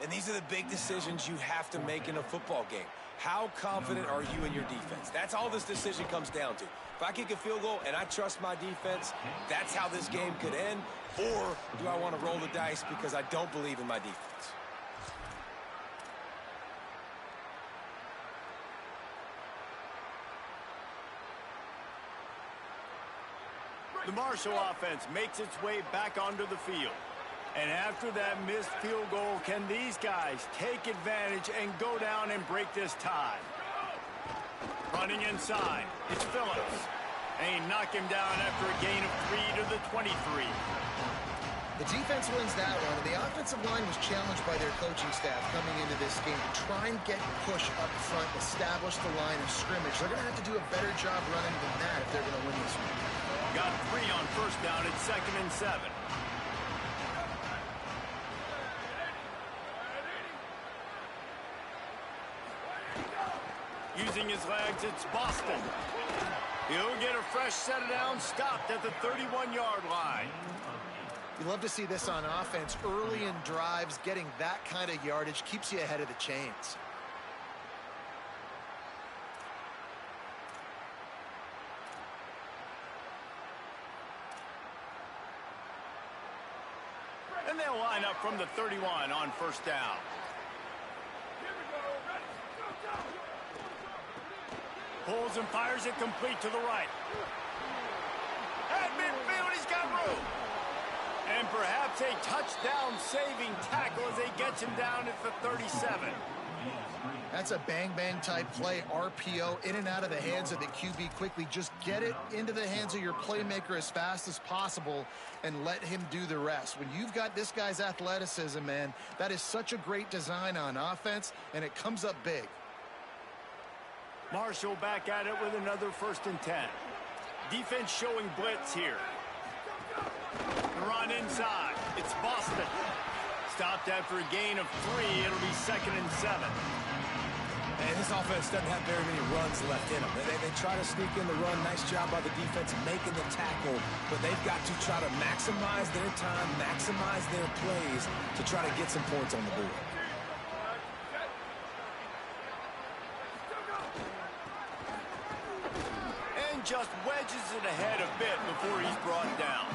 And these are the big decisions you have to make in a football game. How confident are you in your defense? That's all this decision comes down to. If I kick a field goal and I trust my defense, that's how this game could end. Or do I want to roll the dice because I don't believe in my defense?
The Marshall offense makes its way back onto the field. And after that missed field goal, can these guys take advantage and go down and break this tie? Running inside, it's Phillips. And he knocked him down after a gain of 3 to the 23.
The defense wins that one, and the offensive line was challenged by their coaching staff coming into this game to try and get push up front, establish the line of scrimmage. They're going to have to do a better job running than that if they're going to win this one.
Got 3 on first down. It's 2nd and 7. Using his legs, it's Boston. He'll get a fresh set down, stopped at the 31-yard line.
You love to see this on offense. Early in drives, getting that kind of yardage keeps you ahead of the chains.
And they'll line up from the 31 on first down. Pulls and fires it complete to the right. At midfield, he's got room. And perhaps a touchdown-saving tackle as he gets him down at the 37.
That's a bang-bang type play. RPO in and out of the hands of the QB quickly. Just get it into the hands of your playmaker as fast as possible and let him do the rest. When you've got this guy's athleticism, man, that is such a great design on offense, and it comes up big.
Marshall back at it with another 1st and 10. Defense showing blitz here. Run inside. It's Boston. Stopped after a gain of 3. It'll be 2nd and 7.
And this offense doesn't have very many runs left in them. They try to sneak in the run. Nice job by the defense making the tackle. But they've got to try to maximize their time, maximize their plays to try to get some points on the board.
And just wedges it ahead a bit before he's brought down.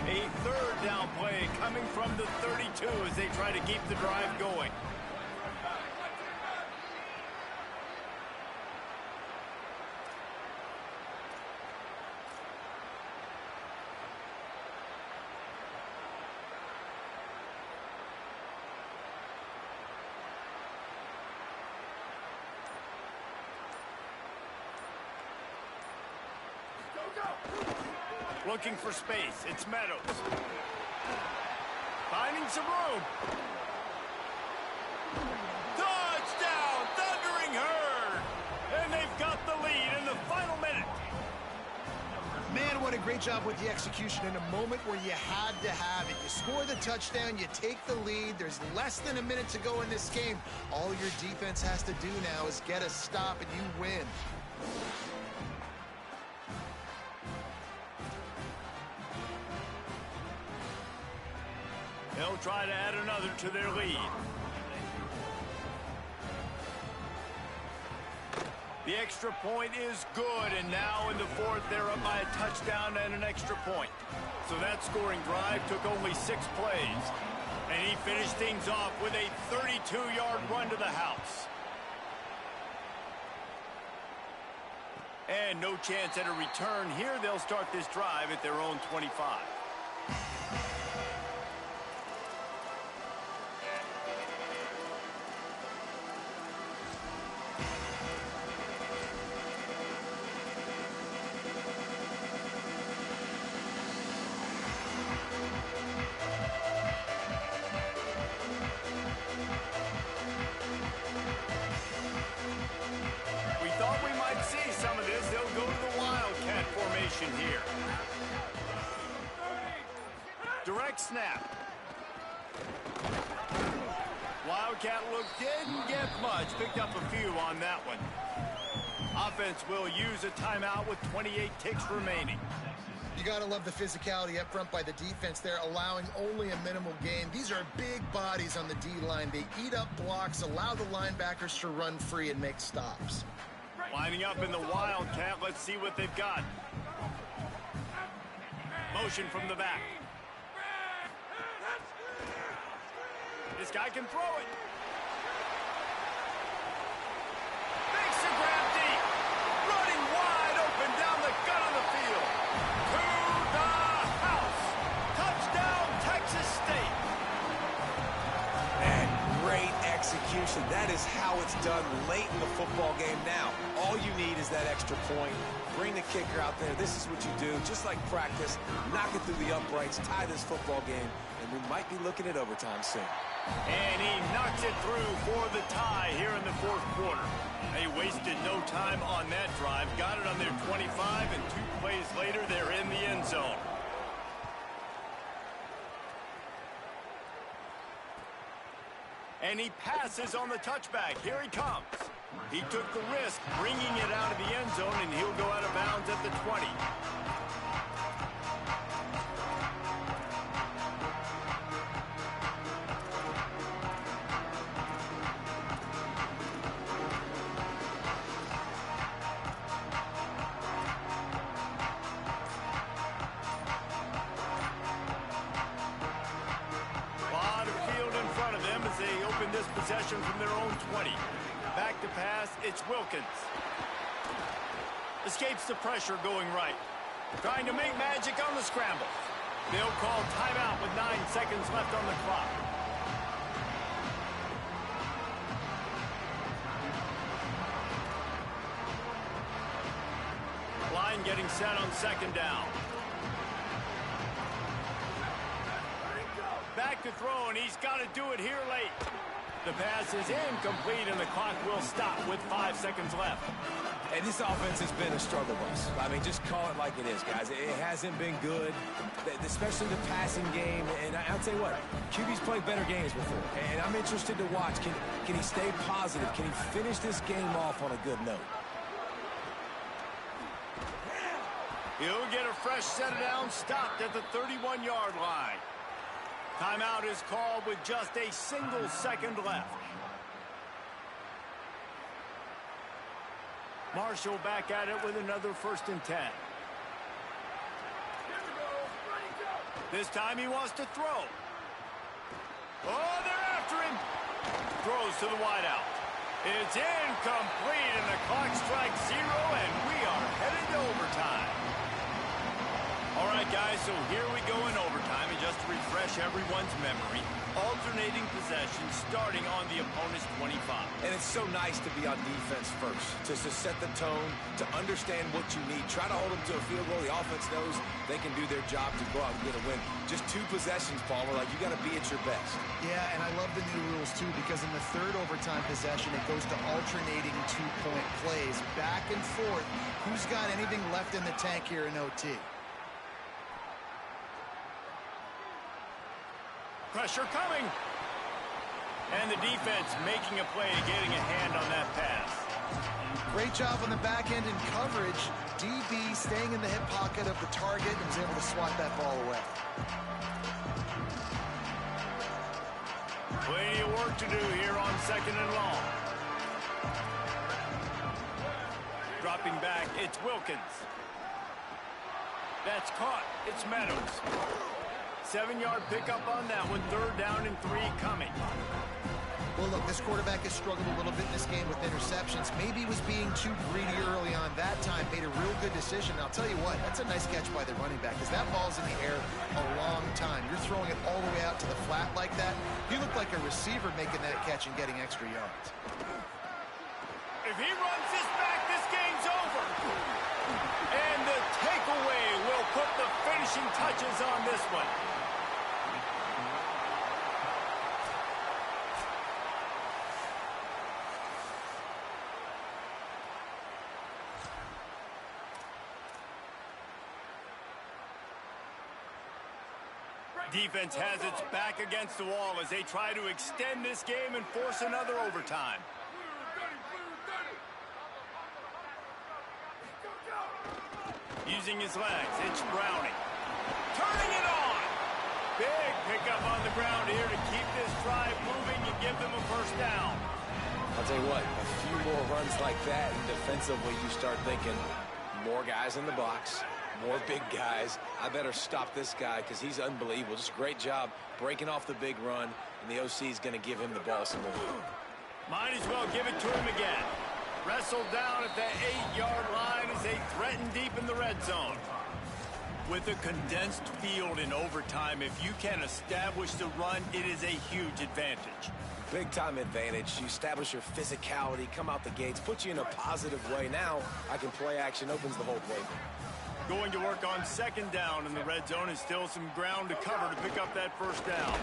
A 3rd down play coming from the 32 as they try to keep the drive going. Looking for space. It's Meadows. Finding some room. Touchdown! Thundering Herd! And they've got the lead in the final minute.
Man, what a great job with the execution in a moment where you had to have it. You score the touchdown, you take the lead. There's less than a minute to go in this game. All your defense has to do now is get a stop and you win.
They'll try to add another to their lead. The extra point is good, and now in the 4th, they're up by a touchdown and an extra point. So that scoring drive took only 6 plays. And he finished things off with a 32-yard run to the house. And no chance at a return here. They'll start this drive at their own 25. Here. Direct snap. Wildcat look didn't get much. Picked up a few on that one. Offense will use a timeout with 28 ticks remaining.
You got to love the physicality up front by the defense there, allowing only a minimal gain. These are big bodies on the D-line. They eat up blocks, allow the linebackers to run free and make stops.
Lining up in the Wildcat. Let's see what they've got. Motion from the back. This guy can throw it. Makes the grab deep. Running wide open down the gut of the field. To the house. Touchdown, Texas State.
execution. That is how it's done late in the football game now. All you need is that extra point. Bring the kicker out there. This is what you do. Just like practice, knock it through the uprights, tie this football game, and we might be looking at overtime soon.
And he knocks it through for the tie here in the fourth quarter. They wasted no time on that drive. Got it on their 25, and 2 plays later, they're in the end zone. And he passes on the touchback. Here he comes. He took the risk, bringing it out of the end zone, and he'll go out of bounds at the 20. They open this possession from their own 20. Back to pass, it's Wilkins. Escapes the pressure going right. Trying to make magic on the scramble. They'll call timeout with 9 seconds left on the clock. Line getting set on second down. Back to throw, and he's got to do it here late. The pass is incomplete, and the clock will stop with 5 seconds left.
And this offense has been a struggle bus. I mean, just call it like it is, guys. It hasn't been good, especially the passing game. And I'll tell you what, QB's played better games before. And I'm interested to watch. Can he stay positive? Can he finish this game off on a good note?
He'll get a fresh set down, stopped at the 31-yard line. Timeout is called with just a single second left. Marshall back at it with another 1st and 10. This time he wants to throw. Oh, they're after him. Throws to the wideout. It's incomplete, and the clock strikes 0, and we are headed to overtime. All right, guys, so here we go in overtime, and just to refresh everyone's memory, alternating possession starting on the opponent's 25.
And it's so nice to be on defense first, just to set the tone, to understand what you need. Try to hold them to a field goal. The offense knows they can do their job to go out and get a win. Just 2 possessions, Palmer, like you got to be at your best.
Yeah, and I love the new rules, too, because in the 3rd overtime possession, it goes to alternating 2-point plays, back and forth. Who's got anything left in the tank here in OT?
Pressure coming. And the defense making a play, getting a hand on that pass.
Great job on the back end in coverage. DB staying in the hip pocket of the target and was able to swat that ball away.
Plenty of work to do here on 2nd and long. Dropping back, it's Wilkins. That's caught. It's Meadows. 7-yard pickup on that one. 3rd down and 3 coming.
Well, look, this quarterback has struggled a little bit in this game with interceptions. Maybe he was being too greedy early on that time. Made a real good decision. And I'll tell you what, that's a nice catch by the running back because that ball's in the air a long time. You're throwing it all the way out to the flat like that. You look like a receiver making that catch and getting extra yards.
If he runs this back, this game's over. And the takeaway will put the finishing touches on this one. Defense has its back against the wall as they try to extend this game and force another overtime. Using his legs, it's Browning. Turning it on! Big pickup on the ground here to keep this drive moving and give them a 1st down.
I'll tell you what, a few more runs like that, and defensively you start thinking, more guys in the box, more big guys. I better stop this guy because he's unbelievable. Just a great job breaking off the big run, and the OC is going to give him the ball some more.
Might as well give it to him again. Wrestled down at the 8-yard line as they threaten deep in the red zone. With a condensed field in overtime, if you can establish the run, it is a huge advantage.
Big-time advantage. You establish your physicality, come out the gates, put you in a positive way. Now, I can play action, opens the whole playbook.
Going to work on second down in the red zone is still some ground to cover to pick up that first down.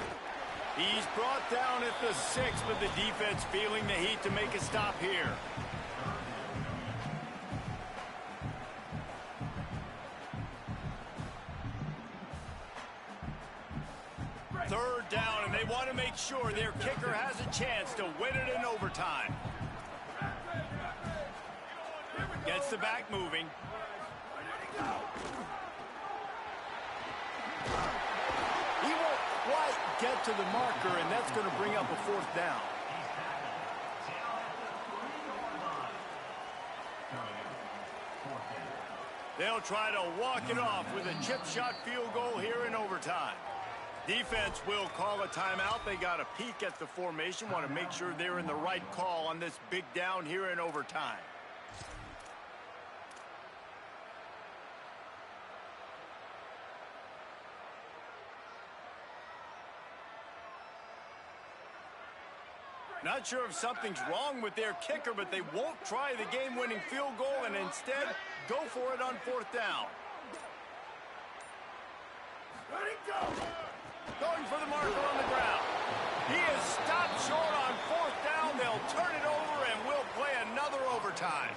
He's brought down at the 6, but the defense feeling the heat to make a stop here. Third down, and they want to make sure their kicker has a chance to win it in overtime. Gets the back moving. He won't quite get to the marker, and that's going to bring up a fourth down. They'll try to walk it off with a chip shot field goal here in overtime. Defense will call a timeout. They got a peek at the formation, want to make sure they're in the right call on this big down here in overtime. Not sure if something's wrong with their kicker, but they won't try the game-winning field goal and instead go for it on fourth down.
Ready, go!
Going for the marker on the ground. He is stopped short on fourth down. They'll turn it over and we'll play another overtime.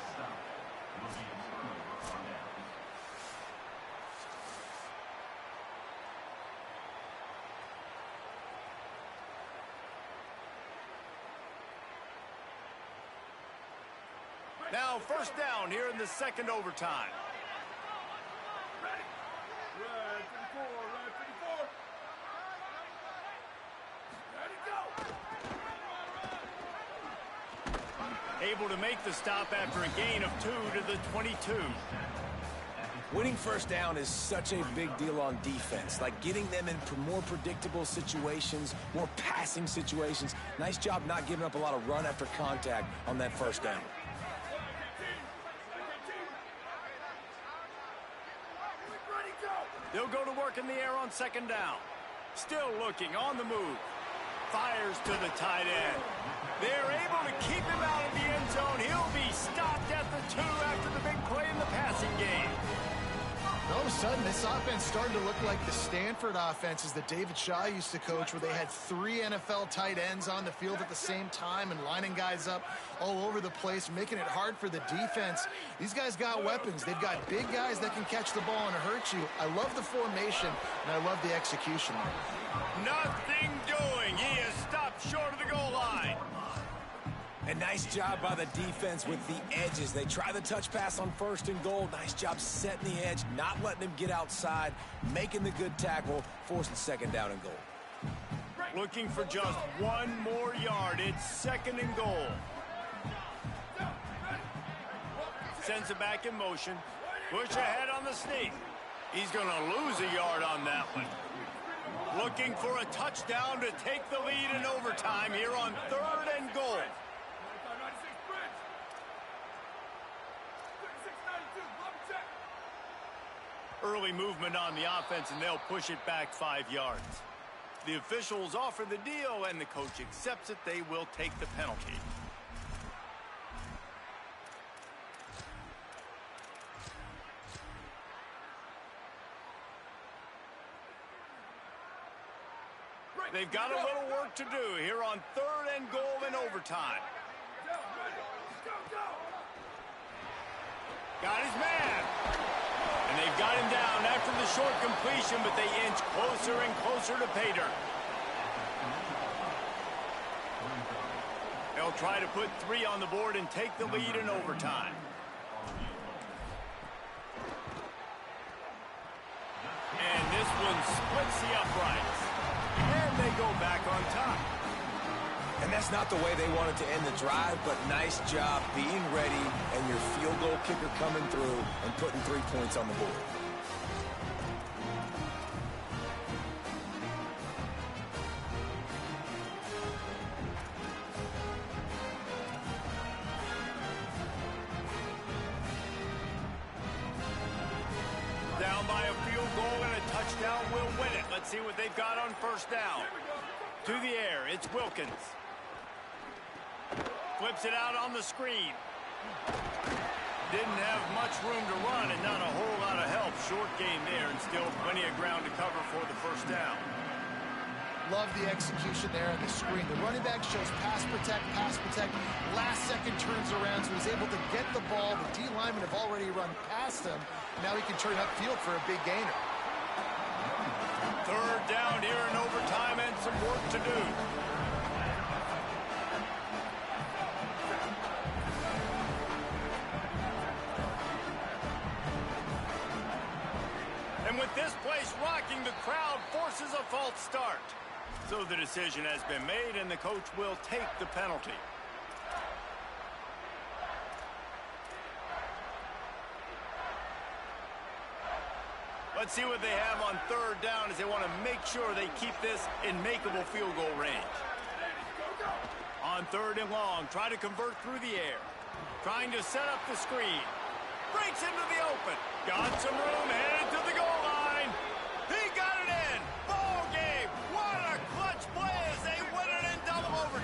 Now first down here in the second overtime.
Ready? Red 54, red 54. Ready, go!
Able to make the stop after a gain of 2 to the 22.
Winning first down is such a big deal on defense, like getting them in more predictable situations, more passing situations. Nice job not giving up a lot of run after contact on that first down.
They'll go to work in the air on second down. Still looking on the move. Fires to the tight end. They're able to keep him out of the end zone. He'll be stopped at the 2 after the big play in the passing game.
All of a sudden, this offense started to look like the Stanford offenses that David Shaw used to coach, where they had 3 NFL tight ends on the field at the same time and lining guys up all over the place, making it hard for the defense. These guys got weapons. They've got big guys that can catch the ball and hurt you. I love the formation, and I love the execution.
Nothing doing. He is stopped short of the goal line.
A nice job by the defense with the edges. They try the touch pass on first and goal. Nice job setting the edge, not letting him get outside, making the good tackle, forcing second down and goal.
Looking for just 1 more yard. It's second and goal. Sends it back in motion. Push ahead on the sneak. He's going to lose a yard on that one. Looking for a touchdown to take the lead in overtime here on third and goal.
96 bridge. 3692, love check.
Early movement on the offense, and they'll push it back 5 yards. The officials offer the deal, and the coach accepts it. They will take the penalty. They've got a little work to do here on third and goal in overtime. Got his man. And they've got him down after the short completion, but they inch closer and closer to pay dirt. They'll try to put 3 on the board and take the lead in overtime. And this one splits the uprights. And they go back on top.
And that's not the way they wanted to end the drive, but nice job being ready and your field goal kicker coming through and putting 3 points on the board.
Down by a field goal Let's see what they've got on first down. To the air, it's Wilkins. Flips it out on the screen. Didn't have much room to run and not a whole lot of help. Short gain there and still plenty of ground to cover for the first down.
Love the execution there on the screen. The running back shows pass protect. Last second turns around, so he's able to get the ball. The D linemen have already run past him. Now he can turn upfield for a big gainer.
Third down here in overtime and some work to do. And with this place rocking, the crowd forces a false start. So the decision has been made, and the coach will take the penalty. Let's see what they have on third down as they want to make sure they keep this in makeable field goal range. On third and long, try to convert through the air. Trying to set up the screen. Breaks into the open. Got some room and